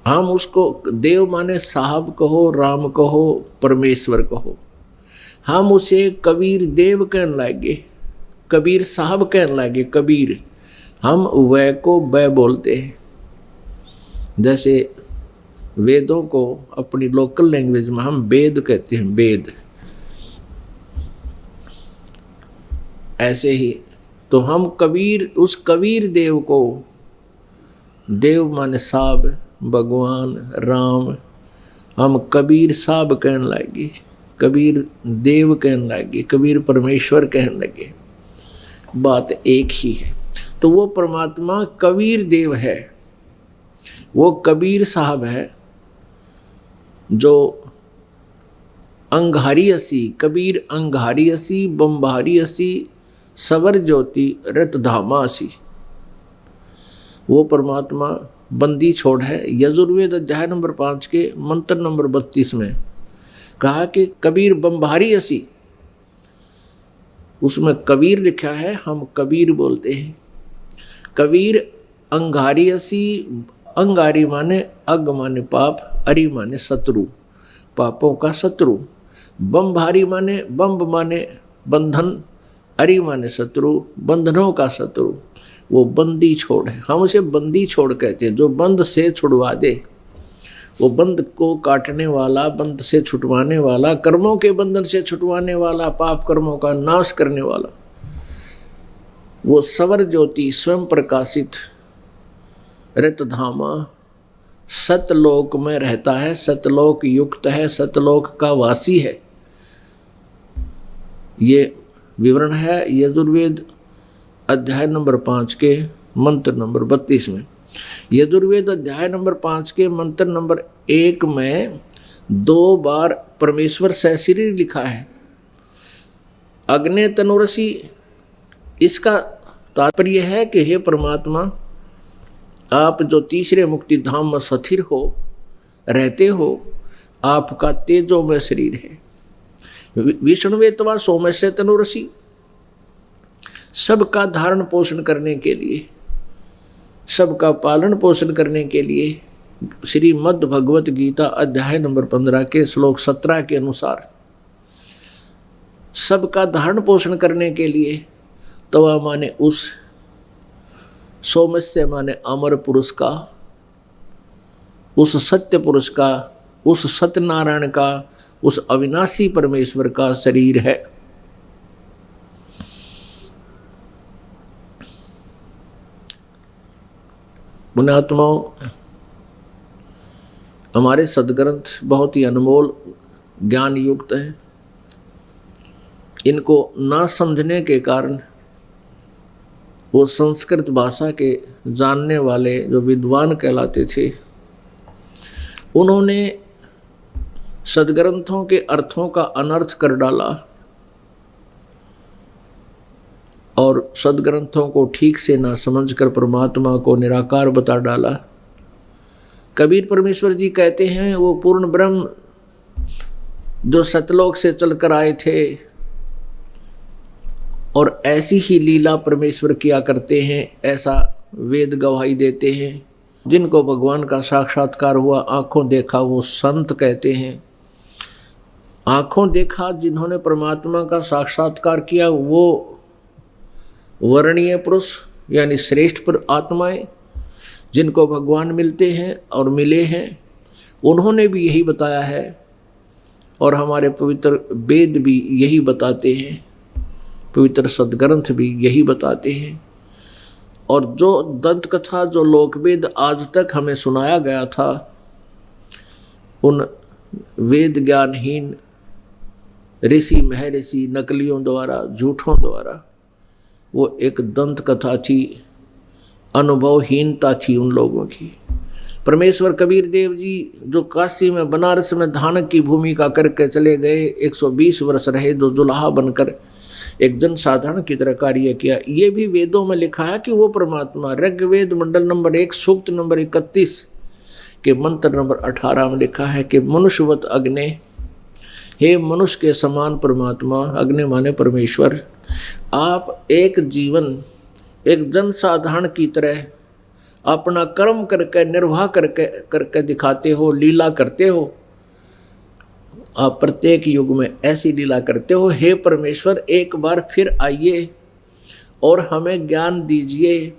हम उसको देव माने साहब कहो, राम कहो, परमेश्वर कहो, हम उसे कबीर देव कहने लगे, कबीर साहब कहने लगे। कबीर हम वह को वह बोलते हैं। जैसे वेदों को अपनी लोकल लैंग्वेज में हम वेद कहते हैं, वेद। ऐसे ही तो हम कबीर, उस कबीर देव को, देव माने साहब, भगवान राम, हम कबीर साहब कहने लगे, कबीर देव कहने लगे, कबीर परमेश्वर कहने लगे। बात एक ही है। तो वो परमात्मा कबीर देव है, वो कबीर साहब है जो अंगारी असी, कबीर अंगारी असी, बम्बारी असी, सवर ज्योति रत धामा असी। वो परमात्मा बंदी छोड़ है। यजुर्वेद अध्याय नंबर 5 के मंत्र नंबर 32 में कहा कि कबीर बम्बारी असी, उसमें कबीर लिखा है, हम कबीर बोलते हैं। कबीर अंगारी असी, अंगारी माने अग माने पाप, अरि माने शत्रु, पापों का शत्रु। बम्बारी माने बम्ब माने बंधन, अरि माने शत्रु, बंधनों का शत्रु। वो बंदी छोड़ है, हम उसे बंदी छोड़ कहते हैं, जो बंद से छुड़वा दे। वो बंद को काटने वाला, बंद से छुटवाने वाला, कर्मों के बंधन से छुटवाने वाला, पाप कर्मों का नाश करने वाला। वो सवर ज्योति स्वयं प्रकाशित रतधामा सतलोक में रहता है, सतलोक युक्त है, सतलोक का वासी है। ये विवरण है यजुर्वेद अध्याय नंबर 5 के मंत्र नंबर 32 में। यजुर्वेद अध्याय नंबर 5 के मंत्र नंबर 1 में 2 बार परमेश्वर सहस्री लिखा है। अग्ने तनुरसी, इसका तात्पर्य है कि हे परमात्मा, आप जो तीसरे मुक्ति धाम में स्थिर हो, रहते हो, आपका तेजो में शरीर है। विष्णुवे तवा सोम से तनुरसी, सबका धारण पोषण करने के लिए, सबका पालन पोषण करने के लिए श्रीमद् भगवत गीता अध्याय नंबर 15 के श्लोक 17 के अनुसार सबका धारण पोषण करने के लिए तवा माने उस, सोमस्य माने अमर पुरुष का, उस सत्य पुरुष का, उस सत्यनारायण का, उस अविनाशी परमेश्वर का शरीर है। पुण्यात्माओं, हमारे सदग्रंथ बहुत ही अनमोल ज्ञान युक्त हैं। इनको ना समझने के कारण वो संस्कृत भाषा के जानने वाले जो विद्वान कहलाते थे, उन्होंने सदग्रंथों के अर्थों का अनर्थ कर डाला और सदग्रंथों को ठीक से ना समझकर परमात्मा को निराकार बता डाला। कबीर परमेश्वर जी कहते हैं वो पूर्ण ब्रह्म जो सतलोक से चलकर आए थे और ऐसी ही लीला परमेश्वर किया करते हैं, ऐसा वेद गवाही देते हैं। जिनको भगवान का साक्षात्कार हुआ, आंखों देखा, वो संत कहते हैं। आंखों देखा जिन्होंने परमात्मा का साक्षात्कार किया, वो वर्णीय पुरुष यानी श्रेष्ठ आत्माएं जिनको भगवान मिलते हैं और मिले हैं, उन्होंने भी यही बताया है और हमारे पवित्र वेद भी यही बताते हैं, पवित्र सदग्रंथ भी यही बताते हैं। और जो दंत कथा, जो लोकवेद आज तक हमें सुनाया गया था, उन वेद ज्ञानहीन ऋषि महर्षि नकलियों द्वारा, झूठों द्वारा, वो एक दंत कथा थी, अनुभवहीनता थी उन लोगों की। परमेश्वर कबीर देव जी जो काशी में, बनारस में धानक की भूमिका करके चले गए, 120 वर्ष रहे, जो दुल्हा बनकर एक जन साधारण की तरह कार्य किया। ये भी वेदों में लिखा है कि वो परमात्मा, ऋग्वेद मंडल नंबर 1 सूक्त नंबर 31 के मंत्र नंबर 18 में लिखा है कि मनुष्यवत अग्ने, हे मनुष्य के समान परमात्मा, अग्नि माने परमेश्वर, आप एक जीवन, एक जन साधारण की तरह अपना कर्म करके निर्वाह करके दिखाते हो, लीला करते हो। आप प्रत्येक युग में ऐसी लीला करते हो। हे परमेश्वर, एक बार फिर आइए और हमें ज्ञान दीजिए।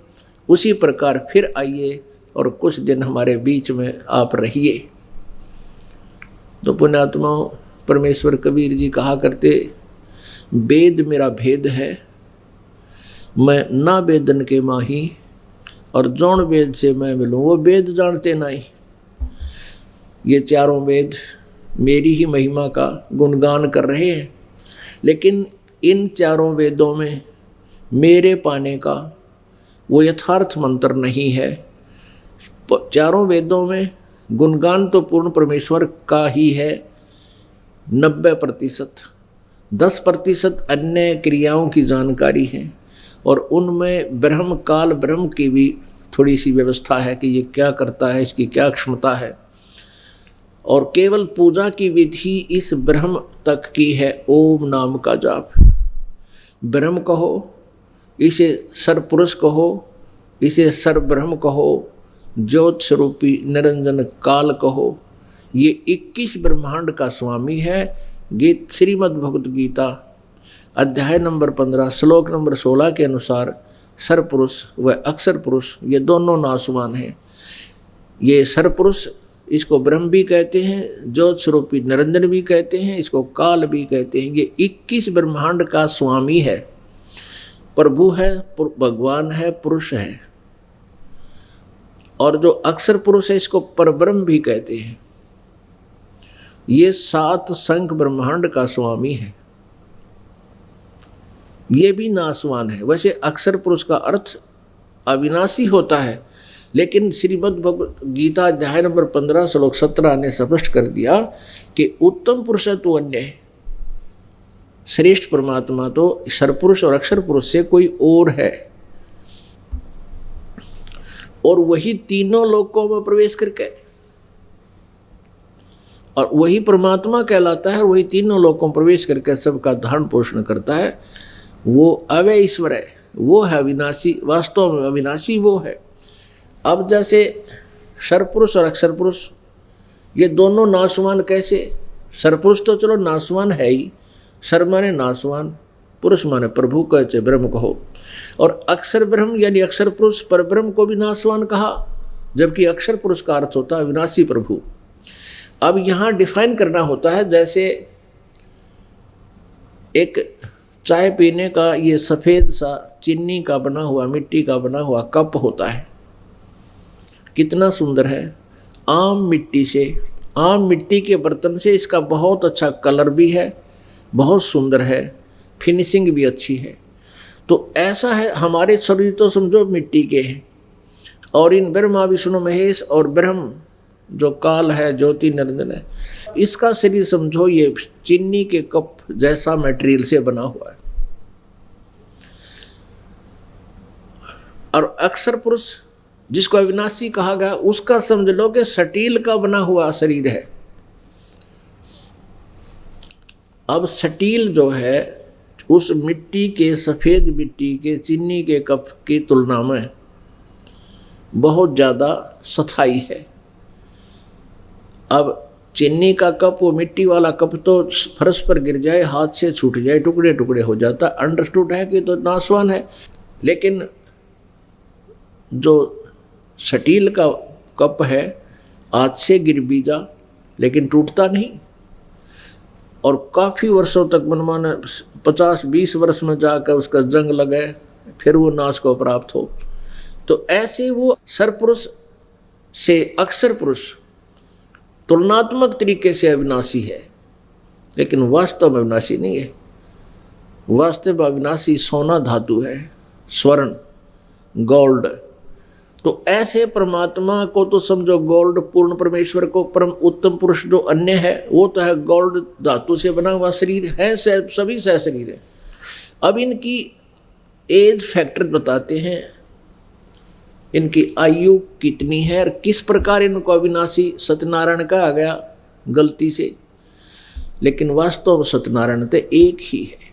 उसी प्रकार फिर आइए और कुछ दिन हमारे बीच में आप रहिए। तो पुण्यात्माओं, परमेश्वर कबीर जी कहा करते, वेद मेरा भेद है, मैं ना वेदन के माही, और जौन वेद से मैं मिलूँ वो वेद जानते नहीं। ये चारों वेद मेरी ही महिमा का गुणगान कर रहे हैं, लेकिन इन चारों वेदों में मेरे पाने का वो यथार्थ मंत्र नहीं है। चारों वेदों में गुणगान तो पूर्ण परमेश्वर का ही है 90%, 10% अन्य क्रियाओं की जानकारी है, और उनमें ब्रह्म काल ब्रह्म की भी थोड़ी सी व्यवस्था है कि ये क्या करता है, इसकी क्या क्षमता है। और केवल पूजा की विधि इस ब्रह्म तक की है, ओम नाम का जाप। ब्रह्म कहो, इसे सर्वपुरुष कहो, इसे सर्वब्रह्म कहो, ज्योत स्वरूपी निरंजन काल कहो। ये 21 ब्रह्मांड का स्वामी है। गीत श्रीमद् भगवत गीता अध्याय नंबर 15 श्लोक नंबर 16 के अनुसार सर्वपुरुष व अक्षर पुरुष ये दोनों नासवान हैं। ये सर्वपुरुष, इसको ब्रह्म भी कहते हैं, ज्योत स्वरूपी निरंजन भी कहते हैं, इसको काल भी कहते हैं। ये 21 ब्रह्मांड का स्वामी है, प्रभु है, भगवान है, पुरुष है। और जो अक्षर पुरुष है इसको परब्रह्म भी कहते हैं। ये 7 संख ब्रह्मांड का स्वामी है, ये भी नासवान है। वैसे अक्षर पुरुष का अर्थ अविनाशी होता है, लेकिन श्रीमद् भगवत गीता अध्याय नंबर 15 श्लोक 17 ने स्पष्ट कर दिया कि उत्तम पुरुष तो अन्य है, श्रेष्ठ परमात्मा तो सर्वपुरुष और अक्षर पुरुष से कोई और है, और वही तीनों लोकों में प्रवेश करके और वही परमात्मा कहलाता है, वही तीनों लोकों में प्रवेश करके सबका धारण पोषण करता है। वो अव्यय ईश्वर है, वो है अविनाशी, वास्तव में अविनाशी वो है। अब जैसे सर्वपुरुष और अक्षर पुरुष ये दोनों नासवान कैसे? सर्वपुरुष तो चलो नासवान है ही, सर्व माने नासवान, पुरुष माने प्रभु कहते ब्रह्म कहो, और अक्षर ब्रह्म यानी अक्षर पुरुष पर ब्रह्म को भी नासवान कहा, जबकि अक्षर पुरुष का अर्थ होता है अविनाशी प्रभु। अब यहाँ डिफाइन करना होता है, जैसे एक चाय पीने का ये सफ़ेद सा चीनी का बना हुआ, मिट्टी का बना हुआ कप होता है, कितना सुंदर है। आम मिट्टी से, आम मिट्टी के बर्तन से इसका बहुत अच्छा कलर भी है, बहुत सुंदर है, फिनिशिंग भी अच्छी है। तो ऐसा है, हमारे शरीर तो समझो मिट्टी के हैं, और इन ब्रह्मा विष्णु महेश और ब्रह्म जो काल है, ज्योति निरंजन है, इसका शरीर समझो ये चीनी के कप जैसा मटेरियल से बना हुआ है। और अक्षर पुरुष जिसको अविनाशी कहा गया, उसका समझ लो कि स्टील का बना हुआ शरीर है। अब स्टील जो है उस मिट्टी के, सफ़ेद मिट्टी के चीनी के कप की तुलना में बहुत ज़्यादा सथाई है। अब चीनी का कप, वो मिट्टी वाला कप तो फर्श पर गिर जाए, हाथ से छूट जाए, टुकड़े टुकड़े हो जाता, अंडरस्टूड है कि तो नासवान है। लेकिन जो स्टील का कप है, हाथ से गिर भी जा लेकिन टूटता नहीं, और काफ़ी वर्षों तक मनमाना 50-20 वर्ष में जाकर उसका जंग लगे, फिर वो नाश को प्राप्त हो। तो ऐसे वो सर्वपुरुष से अक्षर पुरुष तुलनात्मक तरीके से अविनाशी है, लेकिन वास्तव में अविनाशी नहीं है। वास्तव में अविनाशी सोना धातु है, स्वर्ण, गोल्ड। तो ऐसे परमात्मा को तो समझो गोल्ड, पूर्ण परमेश्वर को परम उत्तम पुरुष जो अन्य है वो तो है गोल्ड धातु से बना हुआ शरीर है, सभी सह शरीर है। अब इनकी एज फैक्टर बताते हैं, इनकी आयु कितनी है और किस प्रकार इनको अविनाशी सत्यनारायण कहा गया गलती से, लेकिन वास्तव में सत्यनारायण तो एक ही है।